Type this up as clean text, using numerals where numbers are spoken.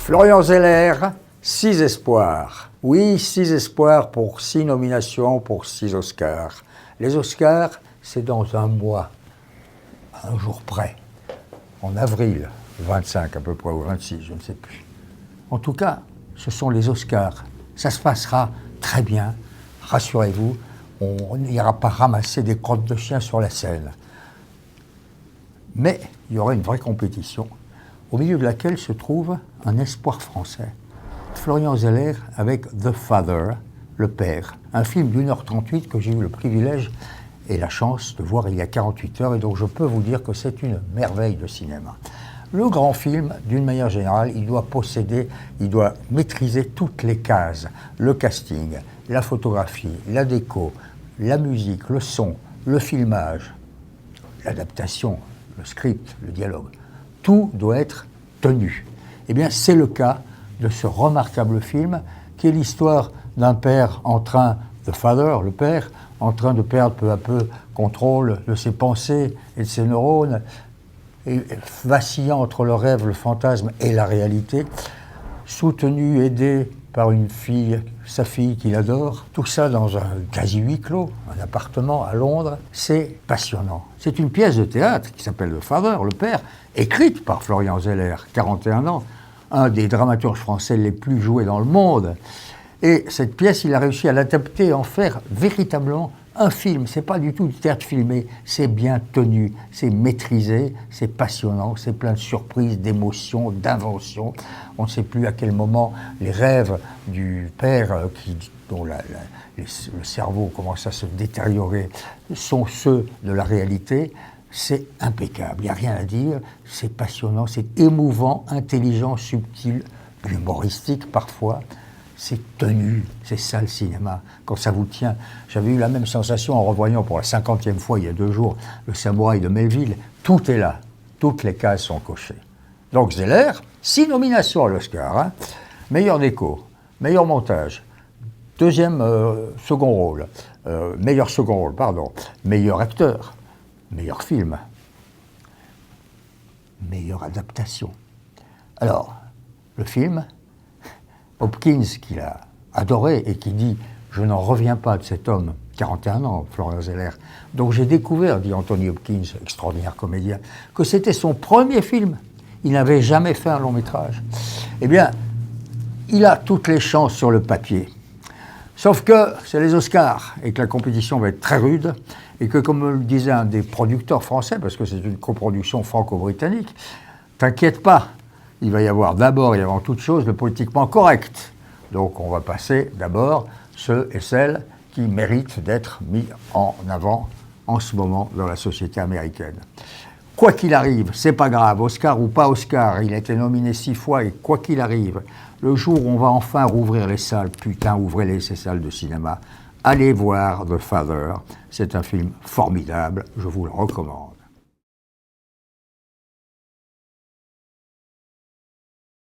Florian Zeller, 6 espoirs. Oui, 6 espoirs pour 6 nominations, pour 6 Oscars. Les Oscars, c'est dans un mois, un jour près, en avril, 25 à peu près, ou 26, je ne sais plus. En tout cas, ce sont les Oscars. Ça se passera très bien, rassurez-vous, on n'ira pas ramasser des crottes de chien sur la scène. Mais il y aura une vraie compétition, au milieu de laquelle se trouve un espoir français. Florian Zeller avec The Father, le père, un film d'1h38 que j'ai eu le privilège et la chance de voir il y a 48 heures et donc je peux vous dire que c'est une merveille de cinéma. Le grand film, d'une manière générale, il doit posséder, il doit maîtriser toutes les cases, le casting, la photographie, la déco, la musique, le son, le filmage, l'adaptation, le script, le dialogue. Tout doit être tenu. Eh bien, c'est le cas de ce remarquable film qui est l'histoire d'un père en train, The Father, le père, en train de perdre peu à peu contrôle de ses pensées et de ses neurones, et vacillant entre le rêve, le fantasme et la réalité, soutenu, aidé par une fille, sa fille qu'il adore, tout ça dans un quasi huis clos, un appartement à Londres, c'est passionnant. C'est une pièce de théâtre qui s'appelle The Father, le père, écrite par Florian Zeller, 41 ans, un des dramaturges français les plus joués dans le monde. Et cette pièce, il a réussi à l'adapter et en faire véritablement un film. C'est pas du tout du théâtre filmé, c'est bien tenu, c'est maîtrisé, c'est passionnant, c'est plein de surprises, d'émotions, d'inventions. On ne sait plus à quel moment les rêves du père, dont le cerveau commence à se détériorer, sont ceux de la réalité. C'est impeccable, il n'y a rien à dire, c'est passionnant, c'est émouvant, intelligent, subtil, humoristique parfois. C'est tenu, c'est ça le cinéma, quand ça vous tient. J'avais eu la même sensation en revoyant pour la 50e fois il y a 2 jours Le Samouraï de Melville. Tout est là, toutes les cases sont cochées. Donc Zeller, 6 nominations à l'Oscar, hein. Meilleur déco, meilleur montage, second rôle, meilleur second rôle, pardon, meilleur acteur, meilleur film, meilleure adaptation. Alors, le film, Hopkins, qu'il a adoré et qui dit « Je n'en reviens pas de cet homme », 41 ans, Florian Zeller. Donc j'ai découvert, dit Anthony Hopkins, extraordinaire comédien, que c'était son premier film. Il n'avait jamais fait un long métrage. Eh bien, il a toutes les chances sur le papier. Sauf que c'est les Oscars et que la compétition va être très rude et que, comme le disait un des producteurs français, parce que c'est une coproduction franco-britannique, t'inquiète pas, il va y avoir d'abord et avant toute chose le politiquement correct. Donc on va passer d'abord ceux et celles qui méritent d'être mis en avant en ce moment dans la société américaine. Quoi qu'il arrive, c'est pas grave, Oscar ou pas Oscar, il a été nominé 6 fois et quoi qu'il arrive, le jour où on va enfin rouvrir les salles, putain, ouvrez-les ces salles de cinéma, allez voir The Father, c'est un film formidable, je vous le recommande.